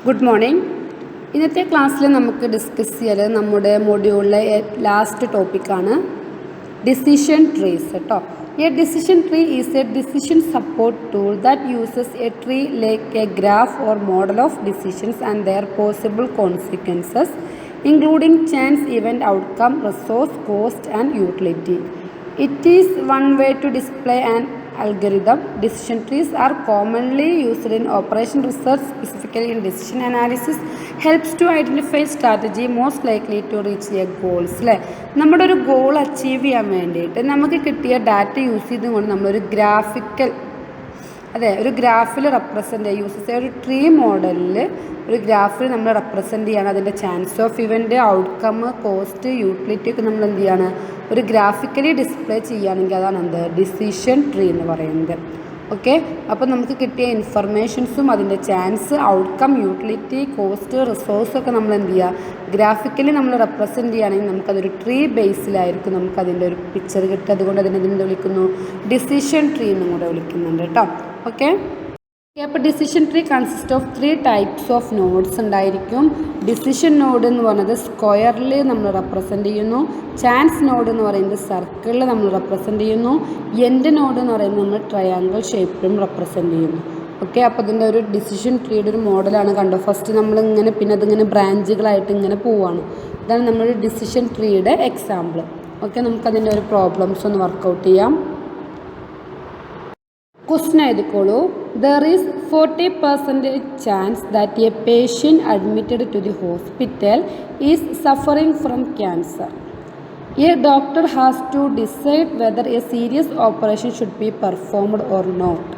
Good morning. ഇന്നത്തെ ക്ലാസ്സിൽ നമുക്ക് ഡിസ്കസ് ചെയ്യൽ നമ്മുടെ മൊഡ്യൂളിലെ ലാസ്റ്റ് ടോപ്പിക്കാണ് ഡിസിഷൻ ട്രീസ് കേട്ടോ. A decision tree is A decision support tool that uses A tree like A graph or model of decisions and their possible consequences including chance, event, outcome, resource, cost and utility. It is one way to display an algorithm. Decision trees are commonly used in operation research, specifically in decision analysis. Helps to identify strategy most likely to reach a goals. നമ്മുടെ ഒരു goal achieve ചെയ്യാൻ വേണ്ടിയിട്ട് നമുക്ക് കിട്ടിയ data use ചെയ്തുകൊണ്ട് നമ്മളൊരു graphical ഒരു ഗ്രാഫിൽ റെപ്രസെൻ്റ് ചെയ്യുക. യൂസസ് ഒരു ട്രീ മോഡലിൽ ഒരു ഗ്രാഫിൽ നമ്മൾ റെപ്രസെൻ്റ് ചെയ്യണം. അതിൻ്റെ chance of event, outcome, cost, utility ഒക്കെ നമ്മൾ എന്ത് ചെയ്യാണ്, ഒരു ഗ്രാഫിക്കലി ഡിസ്പ്ലേ ചെയ്യുകയാണെങ്കിൽ അതാണ് എന്ത് ഡിസിഷൻ ട്രീ എന്ന് പറയുന്നത്. ഓക്കെ, അപ്പോൾ നമുക്ക് കിട്ടിയ ഇൻഫർമേഷൻസും അതിൻ്റെ ചാൻസ്, ഔട്ട്കം, യൂട്ടിലിറ്റി, കോസ്റ്റ്, റിസോഴ്സൊക്കെ നമ്മൾ എന്ത് ചെയ്യുക, ഗ്രാഫിക്കലി നമ്മൾ റെപ്രസെൻ്റ് ചെയ്യുകയാണെങ്കിൽ നമുക്കതൊരു ട്രീ ബേസിലായിരിക്കും നമുക്കതിൻ്റെ ഒരു പിക്ചർ കിട്ടുക. അതുകൊണ്ട് അതിനെന്ത് വിളിക്കുന്നു, ഡിസിഷൻ ട്രീ എന്നും കൂടെ വിളിക്കുന്നുണ്ട് കേട്ടോ. ഓക്കെ, അപ്പോൾ decision tree consist of 3 types of nodes ഉണ്ടായിരിക്കും. ഡിസിഷൻ നോഡ് എന്ന് പറയുന്നത് സ്ക്വയറിൽ നമ്മൾ റെപ്രസെൻ്റ് ചെയ്യുന്നു. ചാൻസ് നോഡ് എന്ന് പറയുന്നത് സർക്കിളിൽ നമ്മൾ റെപ്രസെൻ്റ് ചെയ്യുന്നു. എൻഡ് നോഡ് എന്ന് പറയുന്നത് നമ്മൾ ട്രയാങ്കിൾ ഷേപ്പിലും റെപ്രസെൻ്റ് ചെയ്യുന്നു. ഓക്കെ, അപ്പോൾ ഇതിൻ്റെ ഒരു ഡിസിഷൻ ട്രീയുടെ ഒരു മോഡലാണ് കണ്ടോ. ഫസ്റ്റ് നമ്മളിങ്ങനെ പിന്നെ അതിങ്ങനെ ബ്രാഞ്ചുകളായിട്ട് ഇങ്ങനെ പോവുകയാണ്. ഇതാണ് നമ്മൾ ഡിസിഷൻ ട്രീയുടെ എക്സാമ്പിൾ. ഓക്കെ, നമുക്കതിൻ്റെ ഒരു പ്രോബ്ലംസ് ഒന്ന് വർക്കൗട്ട് ചെയ്യാം. ക്വസ്റ്റ്യൻ എഴുതിക്കോളൂ. There is 40% chance that a patient admitted to the hospital is suffering from cancer. A doctor has to decide whether a serious operation should be performed or not.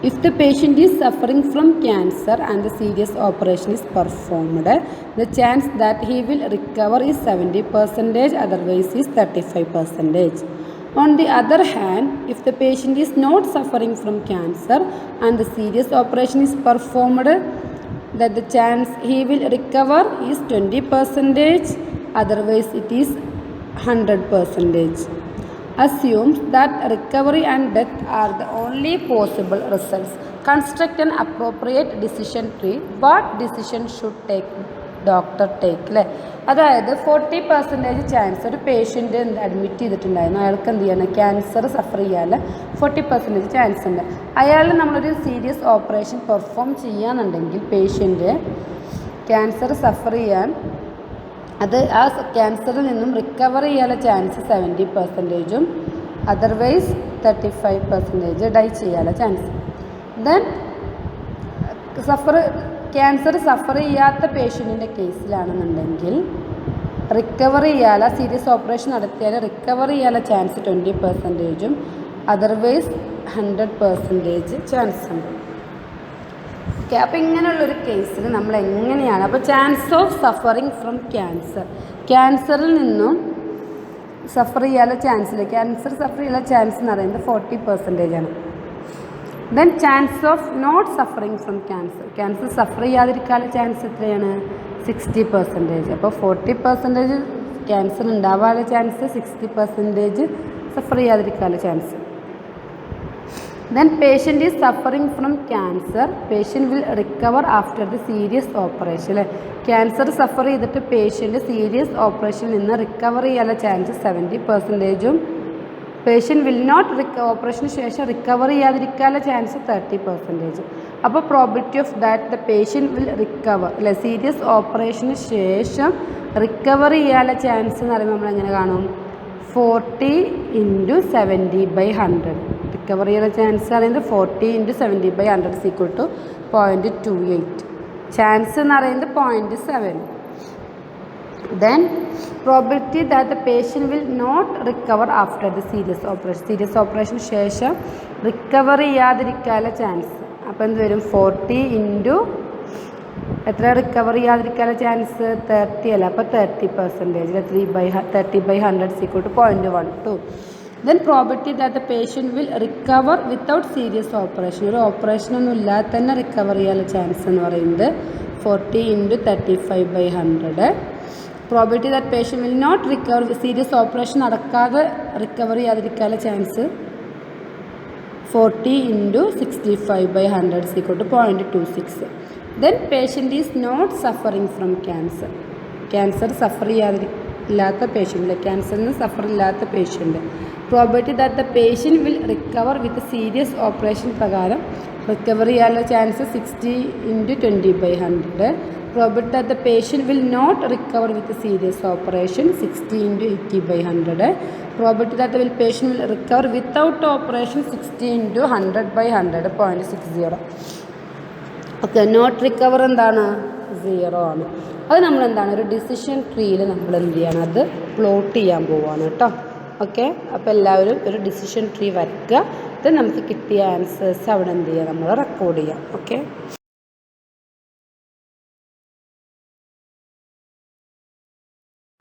If the patient is suffering from cancer and the serious operation is performed, the chance that he will recover is 70%, otherwise is 35%. On the other hand, if the patient is not suffering from cancer and the serious operation is performed, that the chance he will recover is 20%, otherwise it is 100%. Assumes that recovery and death are the only possible results. Construct an appropriate decision tree. What decision should doctor take? അതായത് 40% chance ഒരു patient admit ചെയ്തിട്ടുണ്ടായിരുന്നു. അയാൾക്ക് എന്ത് ചെയ്യണം, cancer suffer ചെയ്യാൻ 40% chance ഉണ്ട്. അയാൾ നമ്മളൊരു സീരിയസ് ഓപ്പറേഷൻ പെർഫോം ചെയ്യാന്നുണ്ടെങ്കിൽ പേഷ്യൻ്റ് ക്യാൻസർ സഫർ ചെയ്യാൻ അത് ആ ക്യാൻസറിൽ നിന്നും റിക്കവർ ചെയ്യാനുള്ള ചാൻസ് 70%, അതർവൈസ് 35% ഡൈ ചെയ്യാനുള്ള ചാൻസ്. ദെൻ ക്യാൻസർ സഫർ ചെയ്യാത്ത പേഷ്യൻറ്റിൻ്റെ കേസിലാണെന്നുണ്ടെങ്കിൽ റിക്കവർ ചെയ്യാനുള്ള സീരിയസ് ഓപ്പറേഷൻ നടത്തിയാൽ റിക്കവർ ചെയ്യാനുള്ള ചാൻസ് 20%, അതർവൈസ് 100% ചാൻസ് ഉണ്ട്. ഓക്കെ, അപ്പോൾ ഇങ്ങനെയുള്ളൊരു കേസിൽ നമ്മൾ എങ്ങനെയാണ്, അപ്പോൾ ചാൻസ് ഓഫ് സഫറിങ് ഫ്രം ക്യാൻസറിൽ നിന്നും സഫർ ചെയ്യാനുള്ള ചാൻസിൽ ക്യാൻസർ സഫർ ചെയ്യാനുള്ള ചാൻസ് എന്ന് പറയുന്നത് 40% ആണ്. Then chance of not suffering from cancer suffer ചെയ്യാതിരിക്കാനുള്ള ചാൻസ് എത്രയാണ്, 60%. അപ്പോൾ 40% ക്യാൻസർ ഉണ്ടാവാനുള്ള ചാൻസ്, 60% സഫർ ചെയ്യാതിരിക്കാനുള്ള chance. Then patient is suffering from cancer. Patient will recover after the serious operation. Cancer suffer ചെയ്തിട്ട് പേഷ്യൻ്റ് സീരിയസ് ഓപ്പറേഷനിൽ നിന്ന് റിക്കവർ ചെയ്യാനുള്ള chance 70%, patient will not ഓപ്പറേഷന് ശേഷം റിക്കവർ ചെയ്യാതിരിക്കാനുള്ള ചാൻസ് 30%. അപ്പോൾ probability of that the patient will recover serious ഓപ്പറേഷന് ശേഷം റിക്കവർ ചെയ്യാനുള്ള ചാൻസ് എന്ന് പറയുമ്പോൾ നമ്മളെങ്ങനെ കാണും, 40 × 70/100. റിക്കവർ ചെയ്യുന്ന ചാൻസ് പറയുന്നത് 40 × 70/100 = 0.28. ചാൻസ് എന്ന് പറയുന്നത് 0.7. Then probability that the patient will not recover after the serious ഓപ്പറേഷന് ശേഷം റിക്കവർ ചെയ്യാതിരിക്കാനുള്ള ചാൻസ്. അപ്പോൾ എന്ത് വരും, 40 × എത്ര റിക്കവർ ചെയ്യാതിരിക്കാനുള്ള ചാൻസ് 30 അല്ല, അപ്പോൾ 30%, 30/100 = 0.12. Then probability that the patient will recover without serious operation, ഒരു ഓപ്പറേഷനൊന്നും ഇല്ലാതെ തന്നെ റിക്കവർ ചെയ്യാനുള്ള ചാൻസ് എന്ന് പറയുന്നത് 40 × 35/100. Probability that patient will not recover, serious operation നടക്കാതെ റിക്കവർ ചെയ്യാതിരിക്കാനുള്ള chance 40 × 65/100 = 0.26. Then patient is not suffering from cancer. Cancer suffer ഇല്ലാത്ത patient, ക്യാൻസറിന് സഫർ ഇല്ലാത്ത patient. Probability that the patient will recover with serious operation പ്രകാരം recover ചെയ്യാനുള്ള chance 60 × 20/100. Probability that the patient will not recover with a serious operation 60 × 80/100. Probability that the patient will recover without operation 60 × 100/100 0.60. Okay, not recover എന്താണ്? 0 ആണ്. അത് നമ്മൾ എന്താണ് ഒരു decision ട്രീയിൽ നമ്മൾ എന്ത് ചെയ്യണം, അത് പ്ലോട്ട് ചെയ്യാൻ പോവുകയാണ് കേട്ടോ. ഓക്കെ, അപ്പോൾ എല്ലാവരും ഒരു ഡിസിഷൻ ട്രീ വരയ്ക്കുക. ഇത് നമുക്ക് കിട്ടിയ ആൻസേഴ്സ് അവിടെ എന്ത് ചെയ്യുക, നമ്മൾ റെക്കോർഡ് ചെയ്യാം.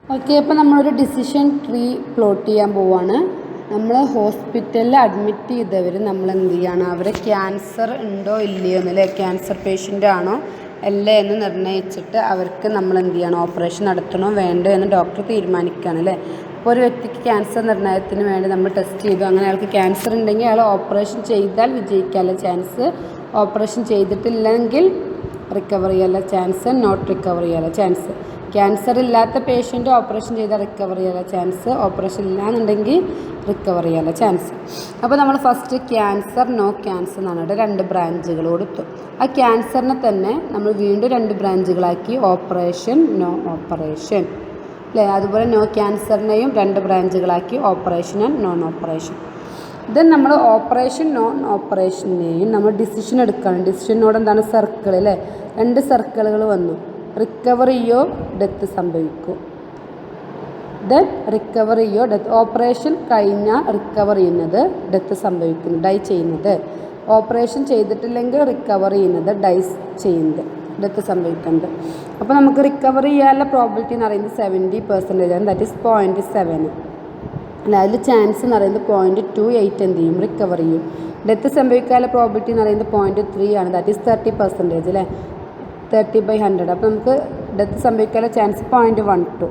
ഓക്കെ, അപ്പോൾ നമ്മളൊരു ഡിസിഷൻ ട്രീ പ്ലോട്ട് ചെയ്യാൻ പോവുകയാണ്. നമ്മൾ ഹോസ്പിറ്റലിൽ അഡ്മിറ്റ് ചെയ്തവർ നമ്മൾ എന്ത് ചെയ്യണം, അവരെ ക്യാൻസർ ഉണ്ടോ ഇല്ലയോ എന്നല്ലേ, ക്യാൻസർ പേഷ്യൻ്റ് ആണോ അല്ല എന്ന് നിർണ്ണയിച്ചിട്ട് അവർക്ക് നമ്മൾ എന്ത് ചെയ്യണം, ഓപ്പറേഷൻ നടത്തണോ വേണ്ടോ എന്ന് ഡോക്ടർ തീരുമാനിക്കുകയാണ് അല്ലേ. അപ്പോൾ ഒരു വ്യക്തിക്ക് ക്യാൻസർ നിർണ്ണയത്തിന് വേണ്ടി നമ്മൾ ടെസ്റ്റ് ചെയ്തു, അങ്ങനെ അയാൾക്ക് ക്യാൻസർ ഉണ്ടെങ്കിൽ അയാൾ ഓപ്പറേഷൻ ചെയ്താൽ വിജയിക്കാനുള്ള ചാൻസ്, ഓപ്പറേഷൻ ചെയ്തിട്ടില്ലെങ്കിൽ റിക്കവർ ചെയ്യാനുള്ള ചാൻസ്, നോട്ട് റിക്കവർ ചെയ്യാനുള്ള ചാൻസ്. ക്യാൻസർ ഇല്ലാത്ത പേഷ്യൻ്റ് ഓപ്പറേഷൻ ചെയ്താൽ റിക്കവർ ചെയ്യാനുള്ള ചാൻസ്, ഓപ്പറേഷൻ ഇല്ലാന്നുണ്ടെങ്കിൽ റിക്കവർ ചെയ്യാനുള്ള ചാൻസ്. അപ്പോൾ നമ്മൾ ഫസ്റ്റ് ക്യാൻസർ, നോ ക്യാൻസർ എന്നാണ് ഇവിടെ 2 ബ്രാഞ്ചുകൾ കൊടുത്തു. ആ ക്യാൻസറിനെ തന്നെ നമ്മൾ വീണ്ടും 2 ബ്രാഞ്ചുകളാക്കി, ഓപ്പറേഷൻ, നോ ഓപ്പറേഷൻ അല്ലേ. അതുപോലെ നോ ക്യാൻസറിനെയും 2 ബ്രാഞ്ചുകളാക്കി, operation and non operation. Then നമ്മൾ ഓപ്പറേഷൻ, നോൺ ഓപ്പറേഷനെയും നമ്മൾ ഡിസിഷൻ എടുക്കണം. ഡിസിഷനോട് എന്താണ്, സർക്കിൾ അല്ലേ, 2 സർക്കിളുകൾ വന്നു. റിക്കവർ ചെയ്യോ ഡെത്ത് സംഭവിക്കും. ദെൻ റിക്കവർ ചെയ്യോ ഡെത്ത്, ഓപ്പറേഷൻ കഴിഞ്ഞാൽ റിക്കവർ ചെയ്യുന്നത്, ഡെത്ത് സംഭവിക്കുന്നു, ഡൈ ചെയ്യുന്നത്. ഓപ്പറേഷൻ ചെയ്തിട്ടില്ലെങ്കിൽ റിക്കവർ ചെയ്യുന്നത്, ഡൈ ചെയ്യുന്നത്, ഡെത്ത് സംഭവിക്കുന്നത്. അപ്പോൾ നമുക്ക് റിക്കവർ ചെയ്യാനുള്ള പ്രോബിലിറ്റി എന്ന് പറയുന്നത് 70% ആണ്, ദാറ്റ് ഈസ് 0.7. അല്ല, അതിൽ ചാൻസ് എന്ന് പറയുന്നത് 0.28 എന്ത് ചെയ്യും, റിക്കവർ ചെയ്യും. ഡെത്ത് സംഭവിക്കാനുള്ള പ്രോബിലിറ്റി എന്ന് പറയുന്നത് 0.3 ആണ്, ദാറ്റ് ഈസ് 30% അല്ലേ, 30/100. അപ്പോൾ നമുക്ക് ഡെത്ത് സംഭവിക്കാനുള്ള ചാൻസ് 0.12.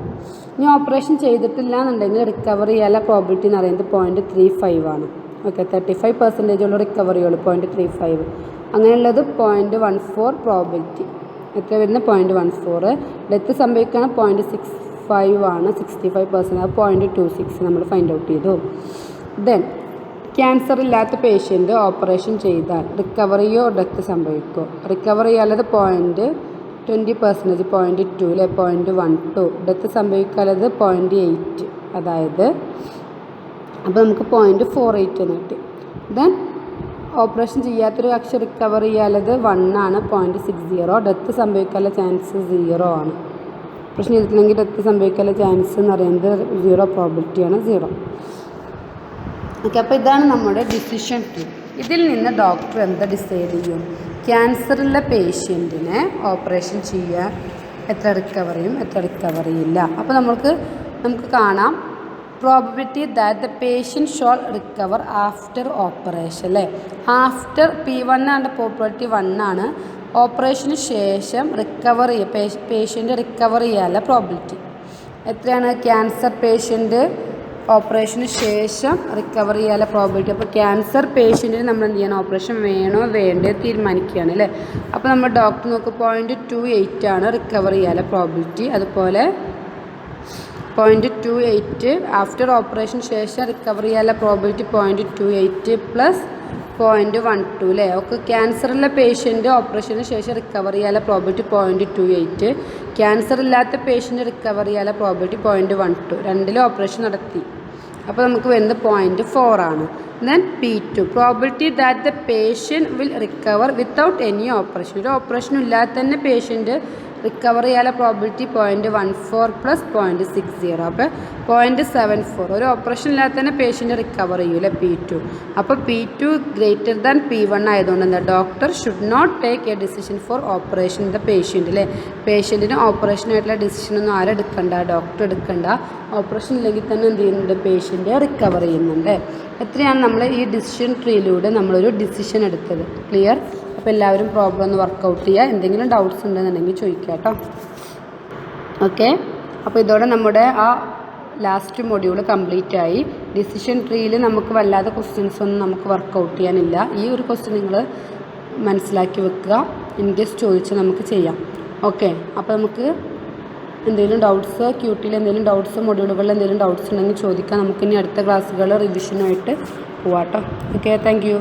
ഇനി ഓപ്പറേഷൻ ചെയ്തിട്ടില്ല എന്നുണ്ടെങ്കിൽ റിക്കവർ ചെയ്യാനുള്ള പ്രോബിലിറ്റി എന്ന് പറയുന്നത് 0.35 ആണ്. ഓക്കെ, 35% ഉള്ള റിക്കവറിയുള്ളൂ, 0.35. അങ്ങനെയുള്ളത് 0.14 പ്രോബിലിറ്റി. എത്ര വരുന്നത്, 0.14. ഡെത്ത് സംഭവിക്കാൻ 0.65 ആണ്, 65%. അത് 0.26 നമ്മൾ ഫൈൻഡ് ഔട്ട് ചെയ്തു. ദെൻ ക്യാൻസർ ഇല്ലാത്ത പേഷ്യൻ്റ് ഓപ്പറേഷൻ ചെയ്താൽ റിക്കവറിയോ ഡെത്ത് സംഭവിക്കുമോ? റിക്കവർ ചെയ്യാനുള്ളത് 20%, 0.2 അല്ലെ, 0.12. ഡെത്ത് സംഭവിക്കാനുള്ളത് 0.8, അതായത് അപ്പോൾ നമുക്ക് 0.48 എന്ന് കിട്ടി. ദെൻ ഓപ്പറേഷൻ ചെയ്യാത്തൊരു കക്ഷി റിക്കവർ ചെയ്യാനുള്ളത് 1 ആണ്, 0.60. ഡെത്ത് സംഭവിക്കാനുള്ള ചാൻസ് 0 ആണ്. ഓപ്പറേഷൻ ചെയ്തിട്ടില്ലെങ്കിൽ ഡെത്ത് സംഭവിക്കാനുള്ള ചാൻസ് എന്ന് പറയുന്നത് 0 പ്രോബിലിറ്റിയാണ്, 0. ഓക്കെ, അപ്പോൾ ഇതാണ് നമ്മുടെ ഡിസിഷൻ ട്രീ. ഇതിൽ നിന്ന് ഡോക്ടർ എന്താ ഡിസൈഡ് ചെയ്യും, ക്യാൻസറുള്ള പേഷ്യൻറ്റിനെ ഓപ്പറേഷൻ ചെയ്യാൻ എത്ര റിക്കവർ ചെയ്യും, എത്ര റിക്കവർ ചെയ്യില്ല. അപ്പോൾ നമുക്ക് കാണാം probability that the patient shawl recover after operation അല്ലേ. ആഫ്റ്റർ P1 ആണ്, പ്രോബിലിറ്റി 1 ആണ്. ഓപ്പറേഷന് ശേഷം റിക്കവർ പേഷ്യൻ്റ് റിക്കവർ ചെയ്യാനുള്ള പ്രോബിലിറ്റി എത്രയാണ്, ക്യാൻസർ പേഷ്യൻ്റ് ഓപ്പറേഷന് ശേഷം റിക്കവർ ചെയ്യാനുള്ള പ്രോബിലിറ്റി. അപ്പോൾ ക്യാൻസർ പേഷ്യൻറ്റിന് നമ്മൾ എന്ത് ചെയ്യണം, ഓപ്പറേഷൻ വേണോ വേണ്ടോ തീരുമാനിക്കുകയാണ് അല്ലേ. അപ്പോൾ നമ്മൾ ഡോക്ടർ നോക്ക് 0.28 ആണ് റിക്കവർ ചെയ്യാനുള്ള പ്രോബിലിറ്റി. അതുപോലെ 0.28 ആഫ്റ്റർ ഓപ്പറേഷൻ ശേഷം റിക്കവർ ചെയ്യാനുള്ള പ്രോബിലിറ്റി 0.28 പ്ലസ് 0.12 അല്ലേ. ഓക്കെ, ക്യാൻസറുള്ള പേഷ്യൻ്റ് ഓപ്പറേഷന് ശേഷം റിക്കവർ ചെയ്യാനുള്ള പ്രോബിലിറ്റി 0.28. ക്യാൻസർ ഇല്ലാത്ത പേഷ്യൻ്റ് റിക്കവർ ചെയ്യാനുള്ള പ്രോബിലിറ്റി 0.12. രണ്ടിലും ഓപ്പറേഷൻ നടത്തി. അപ്പോൾ നമുക്ക് വരുന്നത് 0.4 ആണ്. Then P2 probability that the patient will recover without any operation. ഒരു ഓപ്പറേഷനും ഇല്ലാതെ തന്നെ പേഷ്യൻ്റ് റിക്കവർ ചെയ്യാനുള്ള പ്രോബിലിറ്റി 0.14 പ്ലസ് 0.60. അപ്പോൾ 0.74. ഒരു ഓപ്പറേഷൻ ഇല്ലാതെ തന്നെ പേഷ്യൻ്റ് റിക്കവർ ചെയ്യൂല്ലേ, P2. അപ്പോൾ P2 ഗ്രേറ്റർ ദാൻ P1 ആയതുകൊണ്ട് എന്താ, doctor should not take a decision for operation the patient അല്ലേ. പേഷ്യൻറ്റിന് ഓപ്പറേഷനായിട്ടുള്ള ഡിസിഷനൊന്നും ആരും എടുക്കണ്ട, ഡോക്ടർ എടുക്കണ്ട. ഓപ്പറേഷൻ ഇല്ലെങ്കിൽ തന്നെ എന്ത് ചെയ്യുന്നുണ്ട്, പേഷ്യൻ്റ് റിക്കവർ ചെയ്യുന്നുണ്ട്. എത്രയാണ് നമ്മൾ ഈ ഡിസിഷൻ ട്രീയിലൂടെ നമ്മളൊരു ഡിസിഷൻ എടുത്തത്. ക്ലിയർ? അപ്പോൾ എല്ലാവരും പ്രോബ്ലം ഒന്ന് വർക്കൗട്ട് ചെയ്യുക. എന്തെങ്കിലും ഡൗട്ട്സ് ഉണ്ടെന്നുണ്ടെങ്കിൽ ചോദിക്കുക കേട്ടോ. ഓക്കെ, അപ്പോൾ ഇതോടെ നമ്മുടെ ആ ലാസ്റ്റ് മൊഡ്യൂൾ കംപ്ലീറ്റ് ആയി. ഡിസിഷൻ ട്രീയിൽ നമുക്ക് വല്ലാതെ ക്വസ്റ്റ്യൻസ് ഒന്നും നമുക്ക് വർക്കൗട്ട് ചെയ്യാനില്ല. ഈ ഒരു ക്വസ്റ്റ്യൻ നിങ്ങൾ മനസ്സിലാക്കി വെക്കുക. ഇൻ കേസ് ചോദിച്ചാൽ നമുക്ക് ചെയ്യാം. ഓക്കെ, അപ്പോൾ നമുക്ക് എന്തെങ്കിലും ഡൗട്ട്സ്, ക്യൂട്ടിയിൽ എന്തെങ്കിലും ഡൗട്ട്സ്, മൊഡ്യൂളുകളിൽ എന്തെങ്കിലും ഡൗട്ട്സ് ഉണ്ടെങ്കിൽ ചോദിക്കാം. നമുക്കിനി അടുത്ത ക്ലാസ്സുകൾ റിവിഷനുമായിട്ട് പോവാം കേട്ടോ. Okay, thank you.